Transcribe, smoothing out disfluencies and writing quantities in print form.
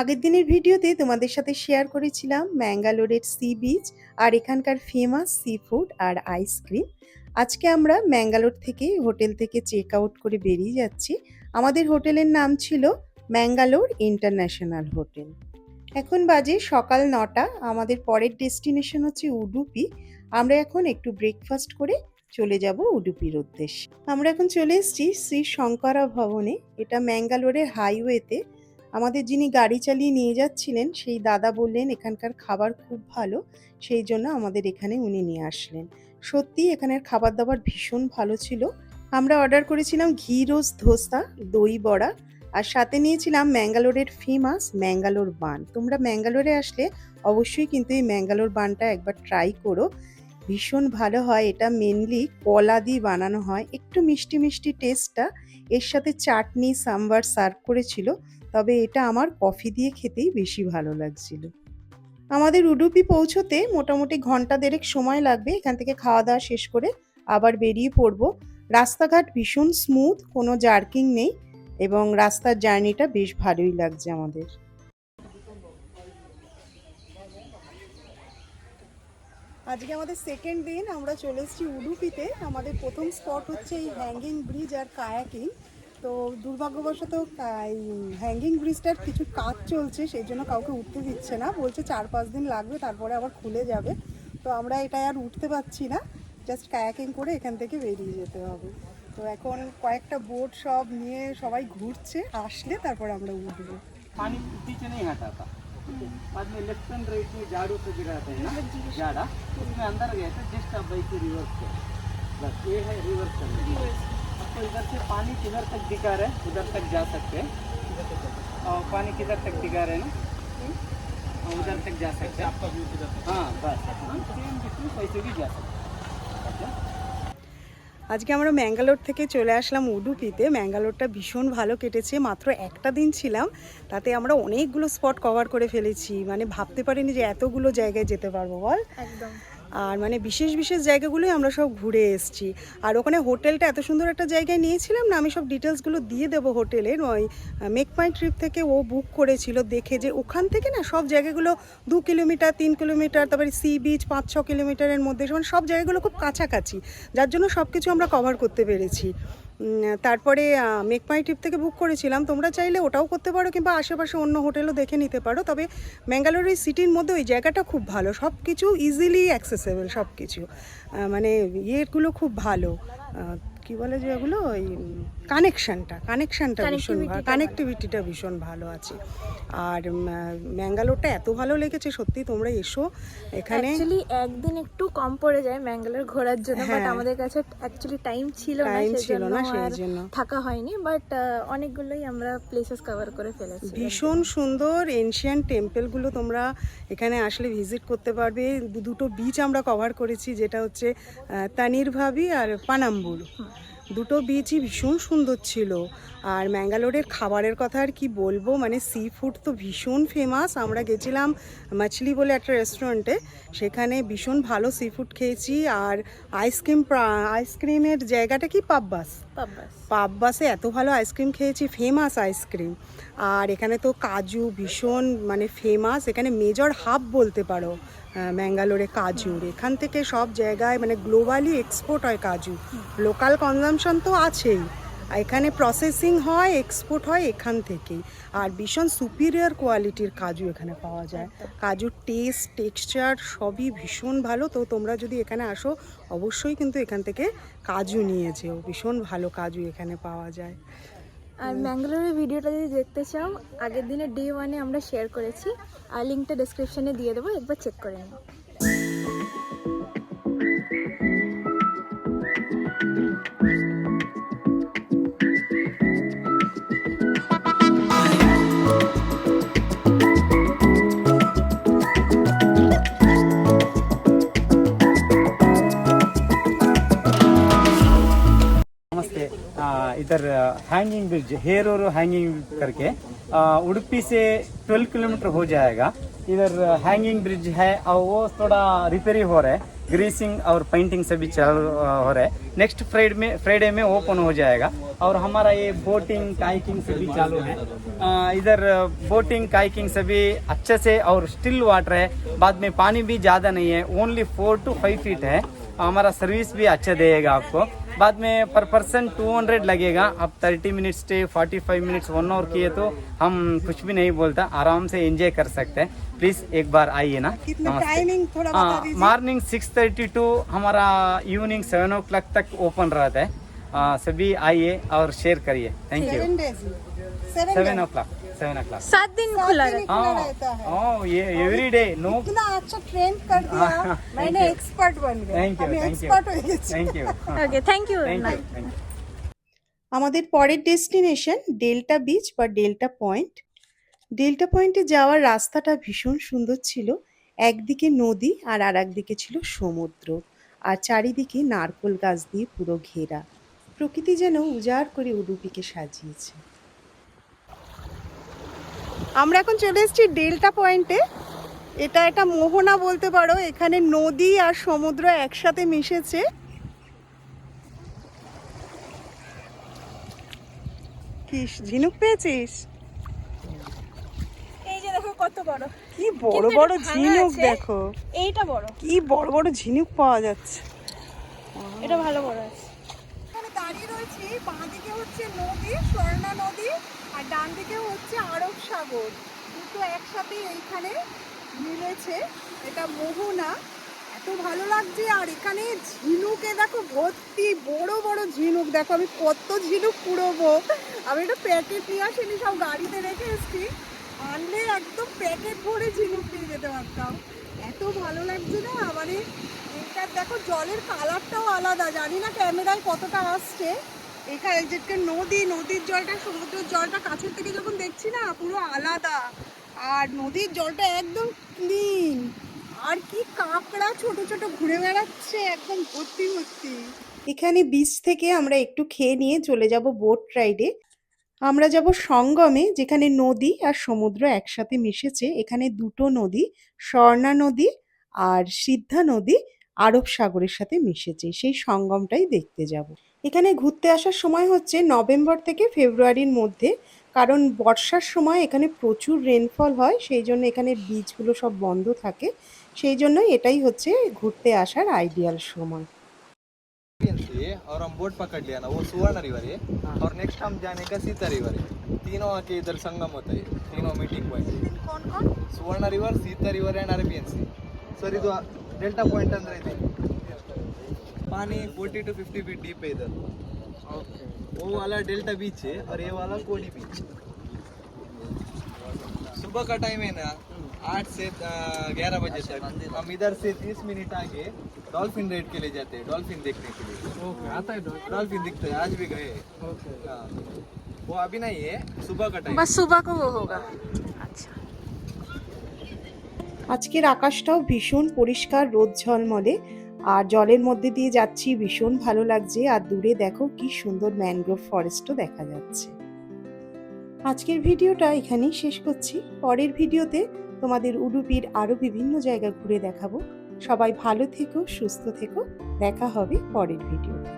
আগের দিনের ভিডিওতে তোমাদের সাথে শেয়ার করেছিলাম ম্যাঙ্গালোরের সি বিচ আর এখানকার ফেমাস সি ফুড আর আইসক্রিম। আজকে আমরা ম্যাঙ্গালোর থেকে হোটেল থেকে চেক আউট করে বেরিয়ে যাচ্ছি। আমাদের হোটেলের নাম ছিল ম্যাঙ্গালোর ইন্টারন্যাশনাল হোটেল। এখন বাজে সকাল 9টা। আমাদের পরের ডেস্টিনেশন হচ্ছে উডুপি। আমরা এখন একটু ব্রেকফাস্ট করে চলে যাব উডুপির উদ্দেশ্যে। আমরা এখন চলে এসেছি শ্রী শঙ্করা ভবনে। এটা ম্যাঙ্গালোরের হাইওয়েতে। আমাদের যিনি গাড়ি চালিয়ে নিয়ে যাচ্ছিলেন সেই দাদা বললেন এখানকার খাবার খুব ভালো, সেই জন্য আমাদের এখানে উনি নিয়ে আসলেন। সত্যি এখানের খাবার দাবার ভীষণ ভালো ছিল। আমরা অর্ডার করেছিলাম ঘি রোস্ট ধোসা, দই বড়া, আর সাথে নিয়েছিলাম ম্যাঙ্গালোরের ফেমাস ম্যাঙ্গালোর বান। তোমরা ম্যাঙ্গালোরে আসলে অবশ্যই কিন্তু এই ম্যাঙ্গালোর বানটা একবার ট্রাই করো, ভীষণ ভালো হয়। এটা মেনলি কলা দিয়ে বানানো হয়, একটু মিষ্টি মিষ্টি টেস্টটা। এর সাথে চাটনি সাম্বার সার্ভ করেছিল, তবে এটা আমার কফি দিয়ে খেতেই বেশি ভালো লাগছিল। আমাদের উডুপি পৌঁছতে মোটামুটি ঘন্টা দেড়েক সময় লাগবে। এখান থেকে খাওয়া দাওয়া শেষ করে আবার বেরিয়ে পড়ব। রাস্তাঘাট ভীষণ স্মুথ, কোনো জার্কিং নেই এবং রাস্তার জার্নিটা বেশ ভালোই লাগছে আমাদের। আজকে আমাদের সেকেন্ড দিন, আমরা চলে এসেছি উডুপিতে। আমাদের প্রথম স্পট হচ্ছে এই হ্যাঙ্গিং ব্রিজ আর কায়াকিং। তো দুর্ভাগ্যবশত এই হ্যাঙ্গিং ব্রিজটার কিছু কাজ চলছে, সেই জন্য কাউকে উঠতে দিচ্ছে না, বলছে 4-5 দিন লাগবে তারপরে আবার খুলে যাবে। তো আমরা এটা আর উঠতে পারছি না, জাস্ট কায়াকিং করে এখান থেকে বেরিয়ে যেতে হবে। তো এখন কয়েকটা বোট সব নিয়ে সবাই ঘুরছে, আসলে তারপর আমরা উঠবো। पानी पीछे नहीं हटा था। बाद में लेफ्ट एंड राइट में झाड़ू से गिराते हैं ना, झाड़ा उसमें अंदर गए थे। जस्ट अब बाइक को रिवर्स कर, बस ये है रिवर्स करना। आपको इधर से पानी किधर तक दिखा रहा है उधर तक जा सकते हैं, और पानी किधर तक दिखा रहे हैं ना उधर तक जा सकते हैं। आपका व्यू किधर? हाँ बस सेम डिस्टेंस वैसे भी जा सकते हैं। আজকে আমরা ম্যাঙ্গালোর থেকে চলে আসলাম উডুপিতে। ম্যাঙ্গালোরটা ভীষণ ভালো কেটেছে, মাত্র একটা দিন ছিলাম, তাতে আমরা অনেকগুলো স্পট কভার করে ফেলেছি। মানে ভাবতে পারিনি যে এতগুলো জায়গায় যেতে পারবো, বল। একদম। আর মানে বিশেষ বিশেষ জায়গাগুলোই আমরা সব ঘুরে এসেছি। আর ওখানে হোটেলটা এত সুন্দর একটা জায়গায় নিয়েছিলাম না, আমি সব ডিটেলসগুলো দিয়ে দেবো হোটেলের। ওই মেক মাই ট্রিপ থেকে ও বুক করেছিল, দেখে যে ওখান থেকে না সব জায়গাগুলো 2 কিলোমিটার 3 কিলোমিটার, তারপরে সি বিচ 5-6 কিলোমিটারের মধ্যে, মানে সব জায়গাগুলো খুব কাছাকাছি, যার জন্য সব কিছু আমরা কভার করতে পেরেছি। তারপরে মেক মাই ট্রিপ থেকে বুক করেছিলাম, তোমরা চাইলে ওটাও করতে পারো কিংবা আশেপাশে অন্য হোটেলও দেখে নিতে পারো। তবে ম্যাঙ্গালোরের সিটির মধ্যে ওই জায়গাটা খুব ভালো, সব কিছু ইজিলি অ্যাক্সেসেবল, সব কিছু মানে ইয়েগুলো খুব ভালো। কি বলে যে এগুলো, ওই কানেকশানটা ভীষণ ভালো, কানেক্টিভিটিটা ভীষণ ভালো আছে। আর ম্যাঙ্গালোরটা এত ভালো লেগেছে সত্যি, তোমরা এসো এখানে। অ্যাকচুয়ালি একদিন একটু কম পড়ে যায় ম্যাঙ্গালোর ঘোরার জন্য, বাট আমাদের কাছে অ্যাকচুয়ালি টাইম ছিল না, সেই জন্য থাকা হয়নি। বাট অনেকগুলোই আমরা প্লেসেস কভার করে ফেলেছি। ভীষণ সুন্দর এনশিয়ান্ট টেম্পলগুলো তোমরা এখানে আসলে ভিজিট করতে পারবে। দুটো বিচ আমরা কভার করেছি, যেটা হচ্ছে তানির ভাবি আর পানাম্বুর। দুটো বিচই ভীষণ সুন্দর ছিল। আর ম্যাঙ্গালোরের খাবারের কথা আর কি বলবো, মানে সি ফুড তো ভীষণ ফেমাস। আমরা গেছিলাম মাছলি বলে একটা রেস্টুরেন্টে, সেখানে ভীষণ ভালো সি ফুড খেয়েছি। আর আইসক্রিমের জায়গাটা কি পাব্বাসে এত ভালো আইসক্রিম খেয়েছি, ফেমাস আইসক্রিম। আর এখানে তো কাজু ভীষণ মানে ফেমাস, এখানে মেজর হাব বলতে পারো ম্যাঙ্গালোরে কাজুর। এখান থেকে সব জায়গায় মানে গ্লোবালি এক্সপোর্ট হয় কাজু, লোকাল কনজামশন তো আছেই, এখানে প্রসেসিং হয়, এক্সপোর্ট হয় এখান থেকেই। আর ভীষণ সুপিরিয়র কোয়ালিটির কাজু এখানে পাওয়া যায়। কাজুর টেস্ট টেক্সচার সবই ভীষণ ভালো। তো তোমরা যদি এখানে আসো অবশ্যই কিন্তু এখান থেকে কাজু নিয়ে যেও, ভীষণ ভালো কাজু এখানে পাওয়া যায়। আর ম্যাঙ্গালোরের ভিডিওটা যদি দেখতে চাও, আগের দিনে ডে 1-এ আমরা শেয়ার করেছি, আর লিঙ্কটা ডেসক্রিপশনে দিয়ে দেবো, একবার চেক করে নিও। नमस्ते। इधर हैंगिंग ब्रिज, हेयर और हैंगिंग करके उडुपी से 12 किलोमीटर हो जाएगा। इधर हैंगिंग ब्रिज है और वो थोड़ा रिपेयरिंग हो रहा है। ग्रीसिंग और पेंटिंग से भी चल हो रहा है। नेक्स्ट फ्राइडे में ओपन हो जाएगा। और हमारा ये बोटिंग काइकिंग से भी चालू है। इधर बोटिंग काइकिंग से भी अच्छे से, और स्टिल वाटर है, बाद में पानी भी ज़्यादा नहीं है, ओनली 4 to 5 फीट है। हमारा सर्विस भी अच्छा देगा आपको। बाद में पर पर्सन 200 लगेगा। आप 30 मिनट्स स्टे, 45 मिनट्स 1 आवर किए तो हम कुछ भी नहीं बोलता, आराम से एंजॉय कर सकते हैं। प्लीज़ एक बार आइए ना। टाइमिंग थोड़ा बता दीजिए। मॉर्निंग 6:30 टू हमारा इवनिंग 7 o'clock तक ओपन रहता है। सभी आइए और शेयर करिए। Thank you. 7 o'clock 7 दिन खुला रहता है। हाँ, ये एवरी डे। नो, इतना अच्छा ट्रेन कर दिया, मैंने एक्सपर्ट बन गया। थैंक यू, আমি थैंक यू, expert হয়ে গেছি। Thank you, okay, thank you. Thank you, thank you. আমাদের পরের ডেস্টিনেশন ডেল্টা বিচ বা ডেল্টা পয়েন্ট। ডেল্টা পয়েন্টে যাওয়ার রাস্তাটা ভীষণ সুন্দর ছিল। একদিকে নদী আর আরেকদিকে ছিল সমুদ্র, আর চারিদিকে নারকেল গাছ দিয়ে পুরো ঘেরা। প্রকৃতি যেন উজাড় করে উডুপিকে সাজিয়েছে। আমরা এখন চলে এসেছি ডেল্টা পয়েন্টে। এটা একটা মোহনা বলতে পারো। এখানে নদী আর সমুদ্র একসাথে মিশেছে। কি ঝিনুক পেয়েছিস? এই যে দেখো কত বড়, কি বড় কিন্তু বড় এটা ভাঙা ঝিনুক আছে। দেখো, এইটা বড়, কি বড় বড় ঝিনুক পাওয়া যাচ্ছে। এটা ভালো বড় আছে। এখানে দাঁড়িয়ে রয়েছি, বাঁ দিকে হচ্ছে নদী, স্বর্ণা নদী, আর ডান দিকে হচ্ছে আরব সাগর। দুটো একসাথে এইখানে মিলেছে। এটা মোহনা। এত ভালো লাগছে। আর এখানে ঝিনুকে দেখো ভর্তি, বড় বড় ঝিনুক। দেখো আমি কত ঝিনুক কুড়োবো। আমি একটা প্যাকেট নিয়ে আসিনি, সব গাড়িতে রেখে এসেছি। আনলে একদম প্যাকেট ভরে ঝিনুক নিয়ে যেতে পারতাম। এত ভালো লাগছে না। মানে এটার দেখো জলের কালারটাও আলাদা, জানি না ক্যামেরায় কতটা আসছে। এখানে যেটা নদী, নদীর জলটা সমুদ্রের জলটা কাছের থেকে যখন দেখছি না পুরো আলাদা। আর নদীর জলটা একদম ক্লিন। আর কি কাঁকড়া ছোট ছোট ঘুরে বেড়াচ্ছে একদম ভর্তি ভর্তি। এখানে বিচ থেকে আমরা একটু খেয়ে নিয়ে চলে যাব বোট রাইডে। আমরা যাব সঙ্গমে, যেখানে নদী আর সমুদ্র একসাথে মিশেছে। এখানে দুটো নদী, স্বর্ণা নদী আর সিদ্ধা নদী আরব সাগরের সাথে মিশেছে। সেই সঙ্গমটাই দেখতে যাব। এখানে ঘুরতে আসার সময় হচ্ছে নভেম্বর থেকে ফেব্রুয়ারির মধ্যে, কারণ বর্ষার সময় এখানে প্রচুর রেনফল হয়, সেই জন্য এখানে বিচগুলো সব বন্ধ থাকে। সেই জন্যই এটাই হচ্ছে ঘুরতে আসার আইডিয়াল সময়। से और हम बोट पकड़ लिया ना, वो सुवर्ण रिवर है। और नेक्स्ट हम जाने का सीता रिवर है। तीनों आके इधर संगम होता है, तीनों मीटिंग पॉइंट। कौन कौन? Suvarna river, Sita river and Arabian sea. Sir ಇದು डेल्टा पॉइंट अंदर है। पानी 40 to 50 फीट डीप है इधर। वो वाला डेल्टा बीच है और ये वाला कोडी बीच। सुबह का टाइम है ना, 8 से 11 बजे तक हम इधर से 30 मिनट आगे डॉल्फिन राइड के लिए जाते हैं, डॉल्फिन देखने के लिए। आता है डॉल्फिन दिखता है, आज भी गए। हाँ, वो अभी नहीं है, सुबह का टाइम। बस सुबह को वो होगा। আচ্ছা, আজকের আকাশটাও ভীষণ পরিষ্কার, রোদ ঝলমলে। আর জলের মধ্যে দিয়ে যাচ্ছি, ভীষণ ভালো লাগছে। আর দূরে দেখো কি সুন্দর ম্যানগ্রোভ ফরেস্টও দেখা যাচ্ছে। আজকের ভিডিওটা এখানেই শেষ করছি। পরের ভিডিওতে তোমাদের উডুপির আরো বিভিন্ন জায়গা ঘুরে দেখাবো। সবাই ভালো থেকো, সুস্থ থেকো। দেখা হবে পরের ভিডিওতে।